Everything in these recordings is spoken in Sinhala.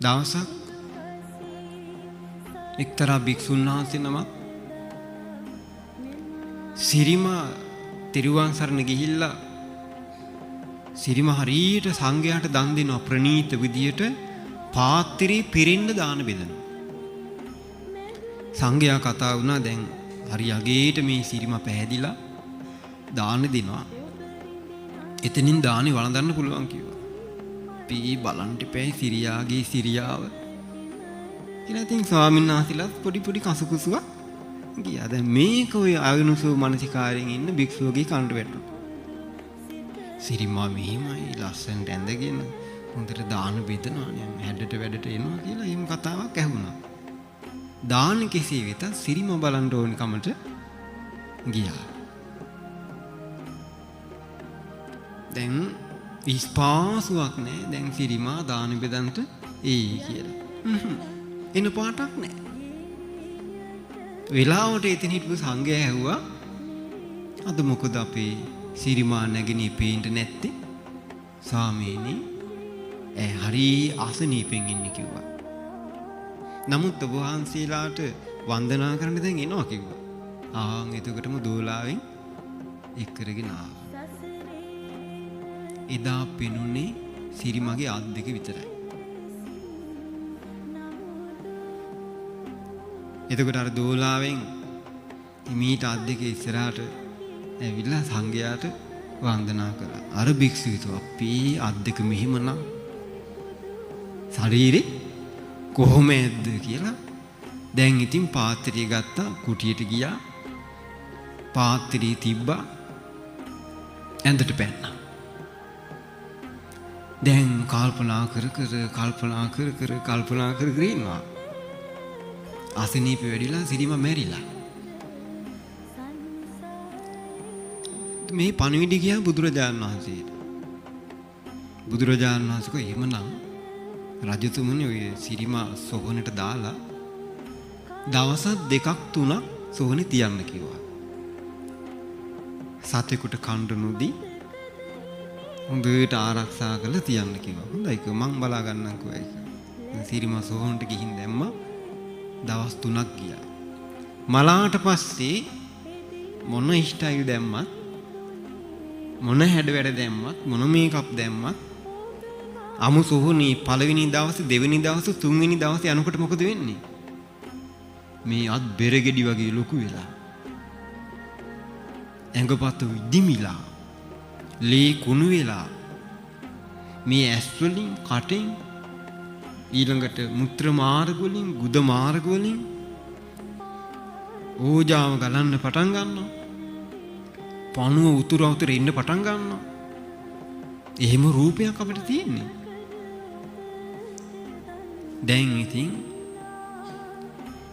දවසක් එක්තරා භික්ෂුන් වහන්සේ නමක් සිරිම තිරුවන් සරණ ගිහිල්ලා සිරිම හරියට සංඝයාට දන් දෙනවා ප්‍රණීත විදියට පාත්‍රී පිරින්න දාන බෙදනවා. සංඝයා කතා වුණා දැන් හරි යගේට මේ සිරිම පැහැදිලා දාන දෙනවා. එතනින් දානි වළඳන්න පුළුවන් කිව්වා. අපි බලන්න ඉපැයි සිරියාගේ සිරියාව. කියලා ඉතින් ස්වාමීන් වහන්සේලාත් පොඩි පොඩි කසුකුසුවක් ගියා. දැන් මේක ඔය ආයුනුසෝ මානසිකාරයෙන් ඉන්න භික්ෂුවගේ කන්ට වැටුණා. සිරිමා මෙහිමයි ලස්සනට ඇඳගෙන හොඳට දාන බෙදනවා නේ හැඩට වැඩට එනවා කියලා එහෙම කතාවක් ඇහුණා. දාන කෙසේ වෙතත් සිරිම බලන්න ඕන කමට ගියා. දැන් විශ්වාසයක් නැහැ දැන් සිරිමා දාන බෙදන්ට කියලා. එන පාටක් නැහැ. වෙලාවට එතන හිටපු සංඝයා ඇහුවා අද මොකද අපේ සිරිමා නැගිනී පේන්න නැත්තේ? ස්වාමීනි හරි අසනීපෙන් ඉන්නේ කිව්වා. නමුත් ඔබ වහන්සේලාට වන්දනා කරන්න දැන් එනවා කිව්වා. එතකොටම දෝලාවෙන් එක් කරගෙන ආවා. එදා පෙනුනේ සිරිමගේ අත් දෙක විතරයි. එතකොට අර දෝලාවෙන් මීට අත් දෙක ඉස්සරහට ඇවිල්ලා සංඝයාට වන්දනා කළා. අර භික්ෂුවිතු අපේ අත් දෙක මෙහිමනම් ශරීරේ කොහොමද කියලා දැන් ඉතින් පාත්‍රය ගත්තා කුටියට ගියා. පාත්‍රය තිබ්බා ඇඳට පැන්නා. දැන් කල්පනා කර ඉන්නවා. අසනීප වැඩිලා සිරිම මැරිලා. මේ පණිවිඩය ගියා බුදුරජාණන් වහන්සේට. බුදුරජාණන් වහන්සේ කෝ එහෙමනම් රජතුමනි ඔය සිරිම සොහොනට දාලා දවස් දෙකක් තුනක් සොහොනේ තියන්න කිව්වා. සතෙකුට කන්න නොදී හොඳට ආරක්ෂා කරලා තියන්න කිව්වා. හොඳයි කිව්වා මං බලා ගන්නම්කෝ ඒක. සිරිම සොහොනට ගිහින් දැම්මා. දවස් 3ක් ගියා. මලාට පස්සේ මොන ස්ටයිල් දැම්මත් මොන හැඩ වැඩ දැම්මත් මොන මේකප් දැම්මත් අමු සොහොනේ පළවෙනි දවසේ දෙවෙනි දවසේ තුන්වෙනි දවසේ යනකොට මොකද වෙන්නේ? මේ අත් බෙරගෙඩි වගේ ලොකු වෙලා ඇඟපත විදිමිලා ලේ කුණු වෙලා මේ ඇස් වලින් කටෙන් ඊළඟට මුත්‍ර මාර්ග වලින් ගුද මාර්ග වලින් ඕජාව ගලන්න පටන් ගන්නවා. පණුව උතුර ඉන්න පටන් ගන්නවා. එහෙම රූපයක් අපිට තියෙන්නේ. දැන් ඉතින්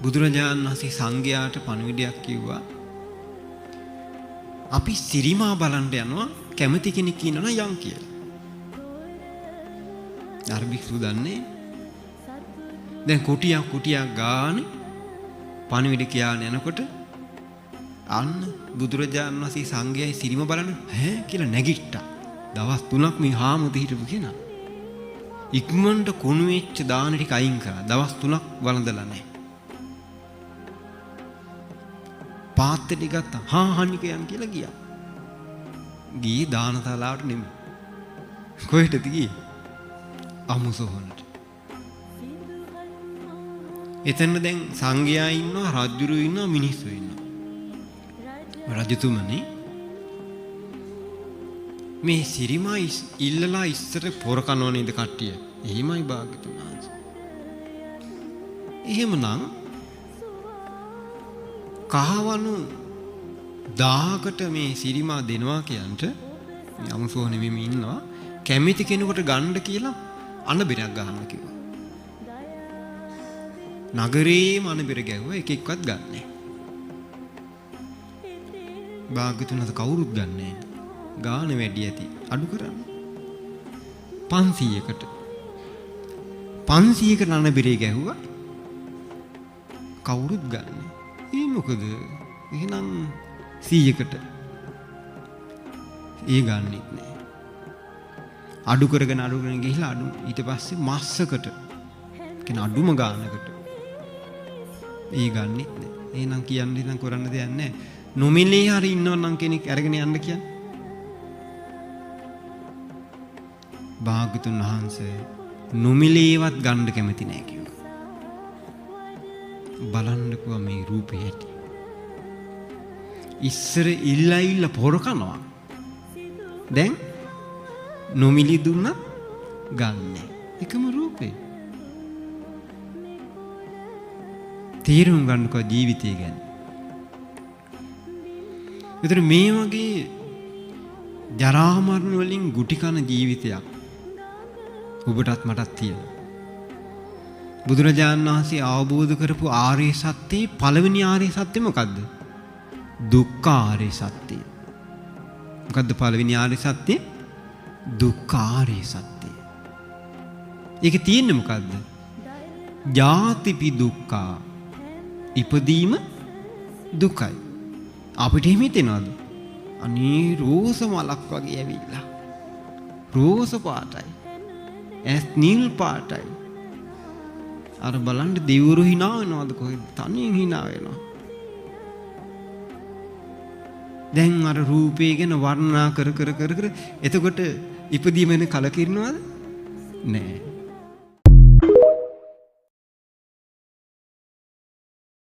බුදුරජාණන් වහන්සේ සංඝයාට පණිවිඩයක් කිව්වා. අපි සිරිමා බලන්න යනවා කැමති කෙනෙක් ඉන්නවනම් යන් කියලා. අර භික්ෂුව දන්නේ දැන් කුටියක් ගානේ පණිවිඩ කියන යනකොට අන්න බුදුරජාණන් වහන්සේ සංඝයායි සිරිම බලන්න කියලා නැගිට්ටා. දවස් 3ක් මේ හාමුදුරුවෝ හිටපු කෙනා. ඉක්මනට කුණු වෙච්ච දාන ටික අයින් කරා. දවස් 3ක් වළඳලා නැහැ. පාත්‍රෙ ගත්තා. හනිකයන් කියලා ගියා. ගියේ දානශාලාවට නෙමෙයි. කොහෙටද ගියේ? අමුසොහොනට. එතන දැන් සංඝයා ඉන්නවා, රජුරු ඉන්නවා, මිනිස්සු ඉන්නවා. රජතුමනි මේ සිරිමා ඉල්ලලා ඉස්සර පොර කනෝ නේද කට්ටිය? එහෙමයි භාග්‍යතුන් වහන්සේ. එහෙමනම් කහවණු 1000කට මේ සිරිමා දෙනවා කියන්ට මේ අමුසෝනේ මෙමි ඉන්නවා කැමති කෙනෙකුට ගන්න කියලා අනබිරක් ගහන්න කිව්වා. නගරේම අනබිර ගැහුවා එකෙක්වත් ගන්නෑ. භාග්‍යතුන් වහන්සේ කවුරුත් ගන්නෑ. ගාන වැඩි ඇති අඩු කරන්න 500කට 500කට අනබිරේ ගැහුවා කවුරුත් ගන්න. ඒ මොකද එහෙනම් 100කට ඒ ගන්නෙත් නෑ. අඩු කරගෙන ගිහිලා අඩු ඊට පස්සේ මස්සකට කියන අඩුම ගානකට. ඒ ගන්නෙත් නෑ. එහෙනම් කියන්නේ නම් කරන්න දෙයක් නෑ. නොමිලේ හරි ඉන්නවනම් කෙනෙක් අරගෙන යන්න කියන්නේ. භාග්‍යතුන් වහන්සේ නොමිලේවත් ගන්න කැමති නෑ කිව්වා. බලන්නකෝ මේ රූපේ ඇති. ඉස්සර ඉල්ල පොර කනවා. දැන් නොමිලි දුන්නත් ගන්න. එකම රූපේ. තීරුම් ගන්නකෝ ජීවිතය ගැන. විතර මේ වගේ ජරා මරණ වලින් ගුටි කන ජීවිතයක් ඔබටත් මටත් තියෙනවා. බුදුරජාණන් වහන්සේ අවබෝධ කරපු ආර්ය සත්‍යයේ පළවෙනි ආර්ය සත්‍ය මොකද්ද? දුක්ඛ ආර්ය සත්‍යය. මොකද්ද පළවෙනි ආර්ය සත්‍යය? දුක්ඛ ආර්ය සත්‍යය. ඒකේ තියෙන්නේ මොකද්ද? ජාතිපි දුක්ඛා. ඉපදීම දුකයි. අපිට එහෙම හිතෙනවද? අනේ රෝස මලක් වගේ ඇවිල්ලා. රෝස පාටයි. ඇස් නිල් පාටයි. අර බලන්න දෙවිවරු hina වෙනවද කොහෙද? තනියෙන් hina වෙනවා. දැන් අර රූපේ ගැන වර්ණනා කර එතකොට ඉපදීම වෙන කලකිරනවද? නෑ.